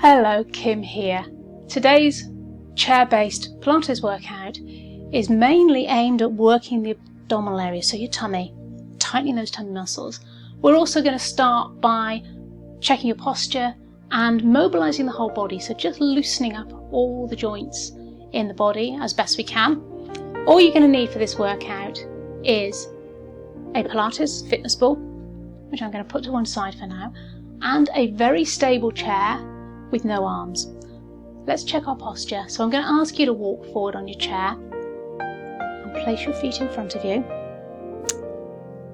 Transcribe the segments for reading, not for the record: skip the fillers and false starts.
Hello, Kim here. Today's chair-based Pilates workout is mainly aimed at working the abdominal area, so your tummy, tightening those tummy muscles. We're also going to start by checking your posture and mobilizing the whole body, so just loosening up all the joints in the body as best we can. All you're going to need for this workout is a Pilates fitness ball, which I'm going to put to one side for now, and a very stable chair with no arms. Let's check our posture. So I'm going to ask you to walk forward on your chair and place your feet in front of you.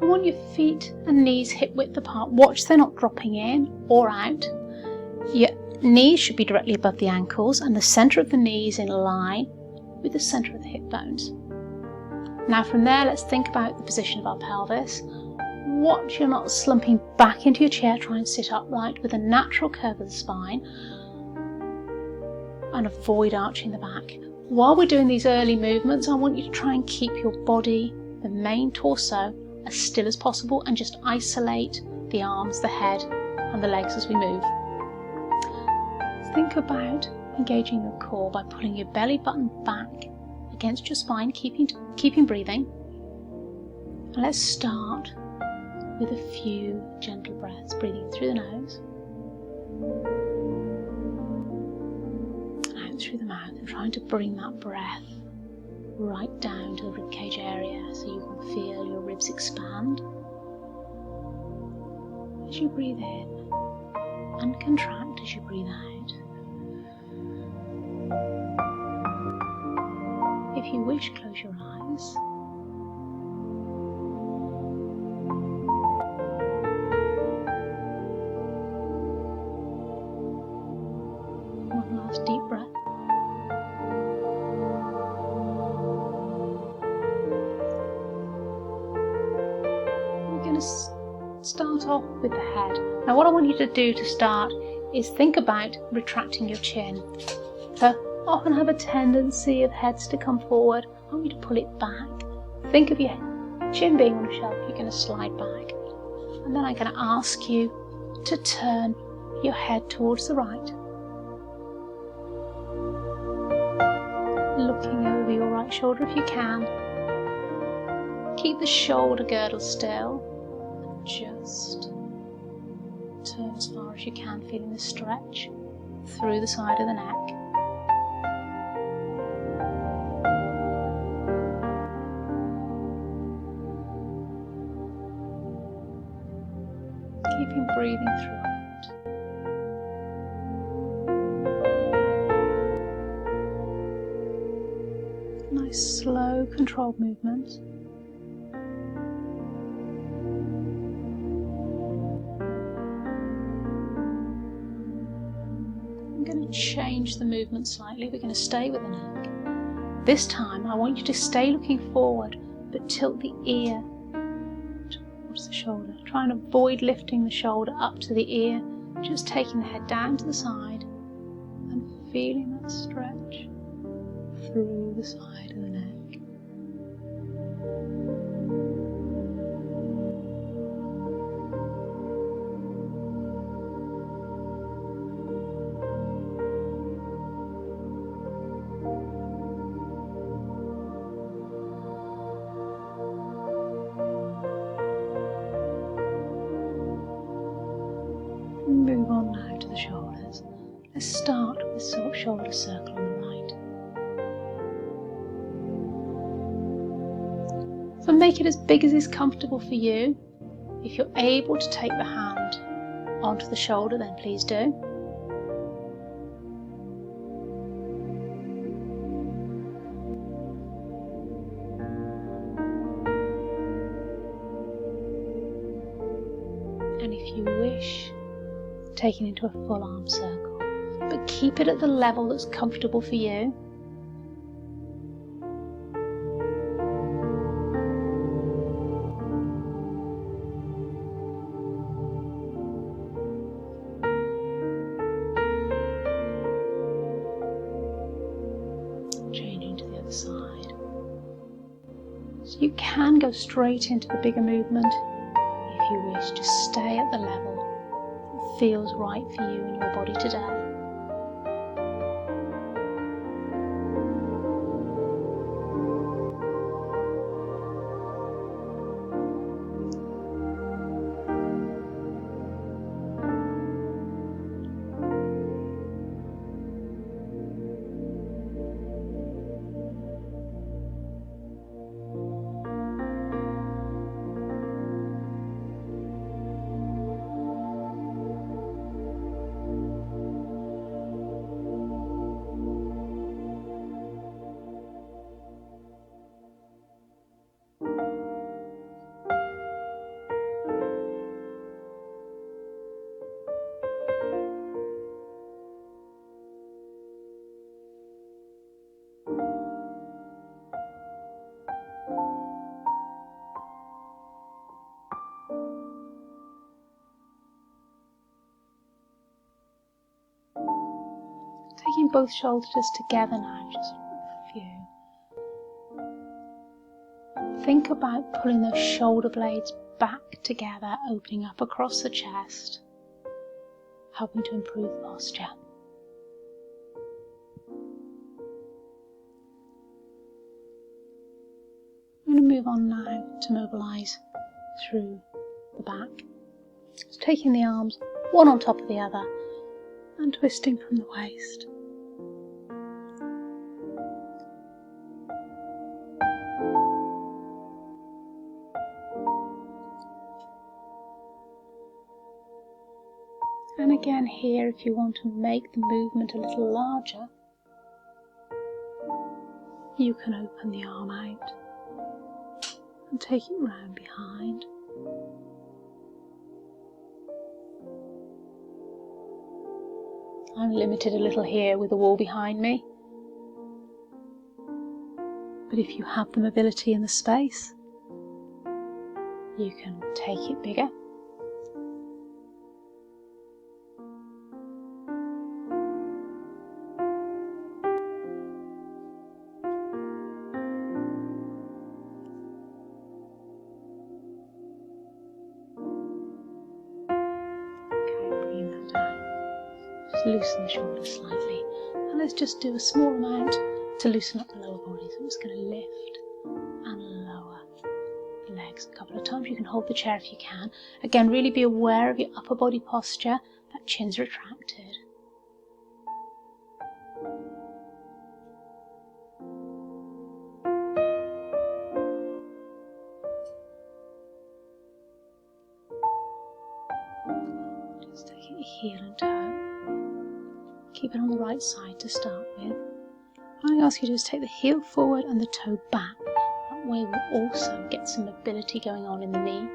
I want your feet and knees hip width apart. Watch they're not dropping in or out. Your knees should be directly above the ankles and the centre of the knees in line with the centre of the hip bones. Now from there, let's think about the position of our pelvis. Watch you're not slumping back into your chair. Try and sit upright with a natural curve of the spine and avoid arching the back. While we're doing these early movements, I want you to try and keep your body, the main torso, as still as possible and just isolate the arms, the head and the legs as we move. Think about engaging your core by pulling your belly button back against your spine, keeping breathing. And let's start with a few gentle breaths, breathing through the nose, out through the mouth, and trying to bring that breath right down to the ribcage area so you can feel your ribs expand as you breathe in and contract as you breathe out. If you wish, close your eyes. One last deep breath. We're going to start off with the head. Now what I want you to do to start is think about retracting your chin. So often have a tendency of heads to come forward. I want you to pull it back. Think of your chin being on a shelf. You're going to slide back. And then I'm going to ask you to turn your head towards the right. Looking over your right shoulder if you can. Keep the shoulder girdle still. Just turn as far as you can, feeling the stretch through the side of the neck. Keeping breathing through it. Nice, slow, controlled movement. I'm going to change the movement slightly. We're going to stay with the neck. This time I want you to stay looking forward, but tilt the ear towards the shoulder. Try and avoid lifting the shoulder up to the ear, just taking the head down to the side and feeling that stretch through the side of the neck. Move on now to the shoulders. Let's start with a sort of shoulder circle on the right. So make it as big as is comfortable for you. If you're able to take the hand onto the shoulder, then please do. And if you wish, taking into a full arm circle, but keep it at the level that's comfortable for you. Changing to the other side. So you can go straight into the bigger movement if you wish. Just stay at the level feels right for you and your body today. Taking both shoulders together now, just a few. Think about pulling those shoulder blades back together, opening up across the chest, helping to improve posture. I'm going to move on now to mobilise through the back. So taking the arms one on top of the other and twisting from the waist. And again here, if you want to make the movement a little larger, you can open the arm out and take it round behind. I'm limited a little here with the wall behind me, but if you have the mobility and the space, you can take it bigger. Loosen the shoulders slightly, and let's just do a small amount to loosen up the lower body. So I'm just going to lift and lower the legs a couple of times. You can hold the chair if you can. Again, really be aware of your upper body posture. That chin's retracted. Just taking the heel and toe. Keep it on the right side to start with. What I ask you to do is take the heel forward and the toe back. That way we'll also get some mobility going on in the knee.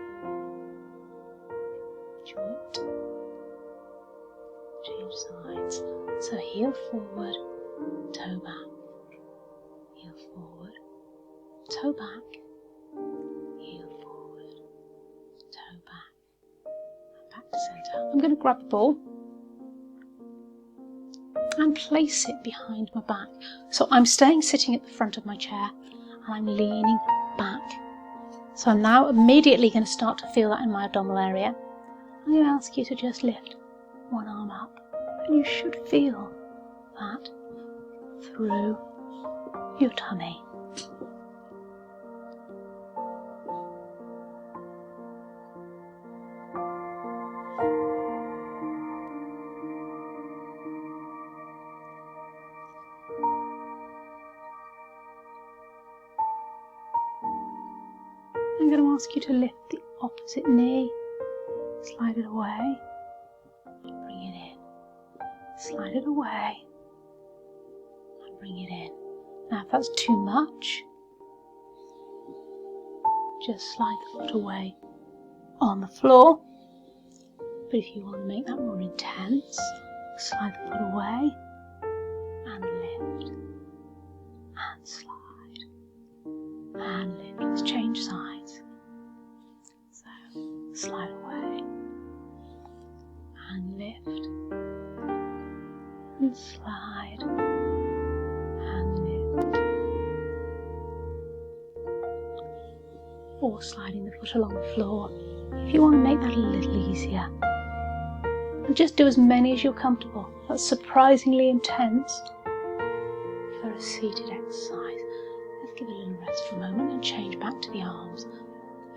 Joint. Change sides. So heel forward, toe back. Heel forward, toe back. Heel forward, toe back. And back to centre. I'm going to grab the ball and place it behind my back. So I'm staying sitting at the front of my chair and I'm leaning back. So I'm now immediately going to start to feel that in my abdominal area. I'm going to ask you to just lift one arm up, and you should feel that through your tummy. I'm going to ask you to lift the opposite knee, slide it away, bring it in, slide it away, and bring it in. Now if that's too much, just slide the foot away on the floor. But if you want to make that more intense, slide the foot away, and lift, and slide, and lift. Let's change sides. So, slide away, and lift, and slide, and lift. Or sliding the foot along the floor, if you want to make that a little easier. And just do as many as you're comfortable. That's surprisingly intense for a seated exercise. Let's give a little rest for a moment and change back to the arms.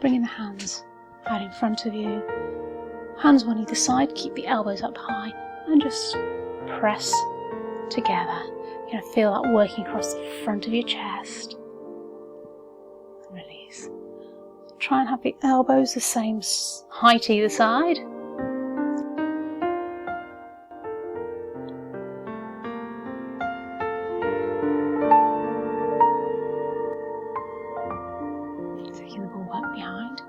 Bringing the hands out in front of you. Hands on either side, keep the elbows up high and just press together. You're going to feel that working across the front of your chest. Release. Try and have the elbows the same height either side. Taking the ball back behind.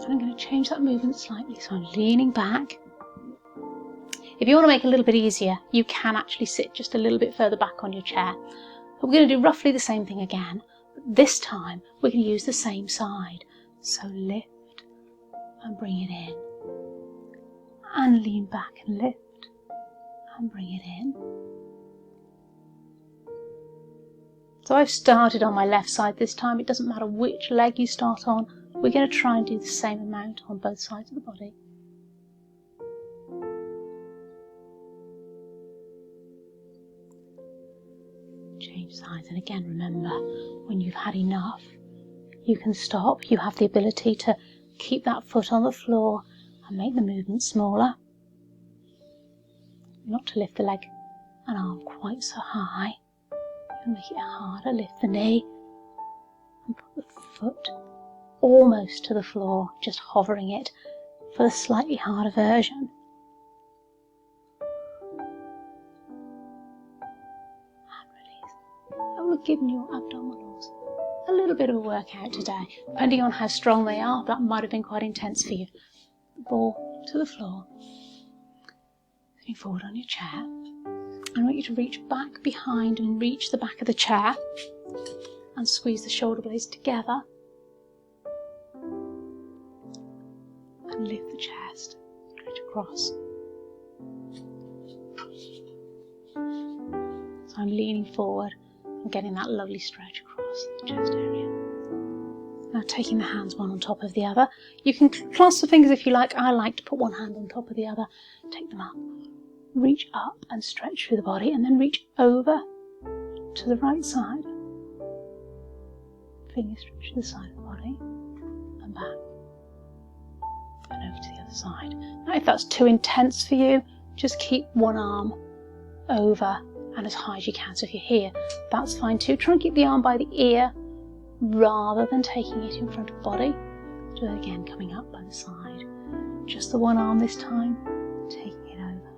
And I'm going to change that movement slightly, so I'm leaning back. If you want to make it a little bit easier, you can actually sit just a little bit further back on your chair. But we're going to do roughly the same thing again. But this time, we're going to use the same side. So lift and bring it in. And lean back and lift and bring it in. So I've started on my left side this time. It doesn't matter which leg you start on. We're going to try and do the same amount on both sides of the body. Change sides, and again remember, when you've had enough, you can stop. You have the ability to keep that foot on the floor and make the movement smaller. Not to lift the leg and arm quite so high. And make it harder. Lift the knee and put the foot almost to the floor, just hovering it for the slightly harder version. And release. And we're giving your abdominals a little bit of a workout today. Depending on how strong they are, that might have been quite intense for you. The ball to the floor. Sitting forward on your chair. I want you to reach back behind and reach the back of the chair and squeeze the shoulder blades together and lift the chest straight across. So I'm leaning forward and getting that lovely stretch across the chest area. Now taking the hands one on top of the other. You can clasp the fingers if you like. I like to put one hand on top of the other. Take them up. Reach up and stretch through the body, and then reach over to the right side. Feeling a stretch to the side of the body and back and over to the other side. Now if that's too intense for you, just keep one arm over and as high as you can. So if you're here, that's fine too. Try and keep the arm by the ear rather than taking it in front of the body. Do it again, coming up by the side. Just the one arm this time, taking it over.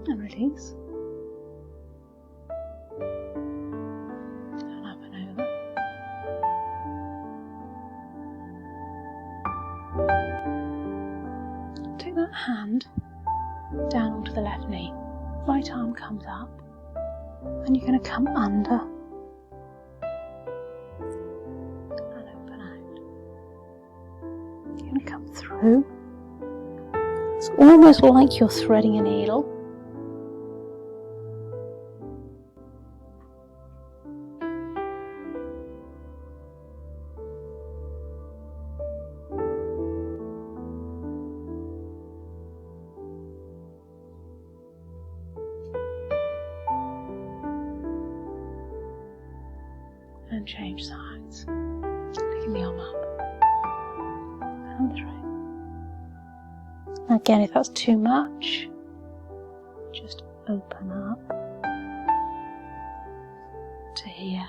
And release. And up and over. Take that hand down onto the left knee. Right arm comes up. And you're going to come under. And open out. You're going to come through. It's almost like you're threading a needle. And change sides. Taking the arm up and through. Again, if that's too much, just open up to here.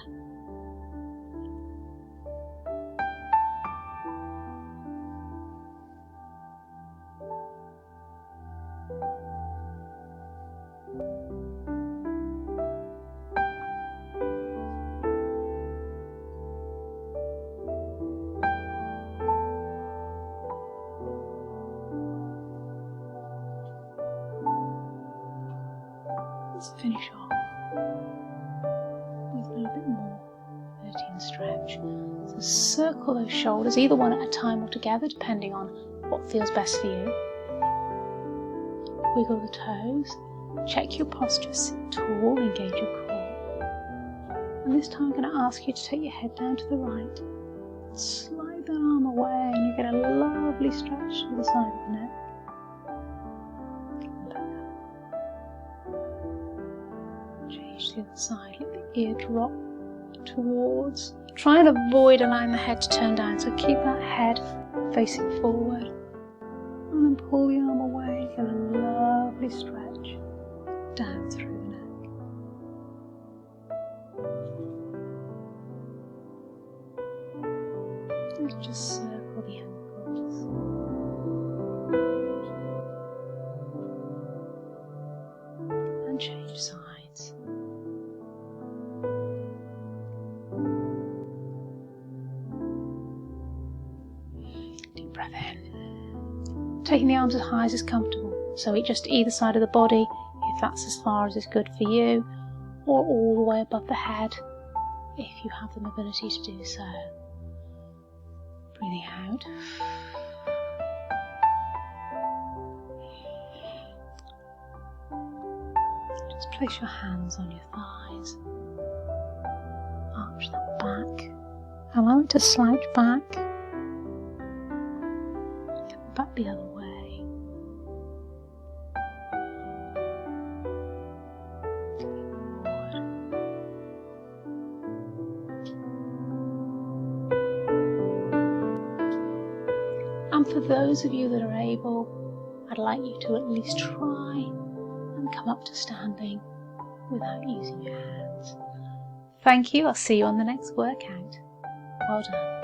Let's finish off with a little bit more 13 stretch. So circle those shoulders, either one at a time or together, depending on what feels best for you. Wiggle the toes, check your posture, sit tall, engage your core. And this time I'm going to ask you to take your head down to the right, slide that arm away, and you get a lovely stretch to the side of the neck. To the other side, let the ear drop towards. Try and avoid allowing the head to turn down, so keep that head facing forward and then pull the arm away. Get a lovely stretch down through the neck. Let's just circle the ankles. And change sides. Breath in. Taking the arms as high as is comfortable, so just either side of the body, if that's as far as is good for you, or all the way above the head, if you have the mobility to do so. Breathing out. Just place your hands on your thighs. Arch them back. Allow it to slouch back. Come back the other way. Forward. And for those of you that are able, I'd like you to at least try and come up to standing without using your hands. Thank you. I'll see you on the next workout. Well done.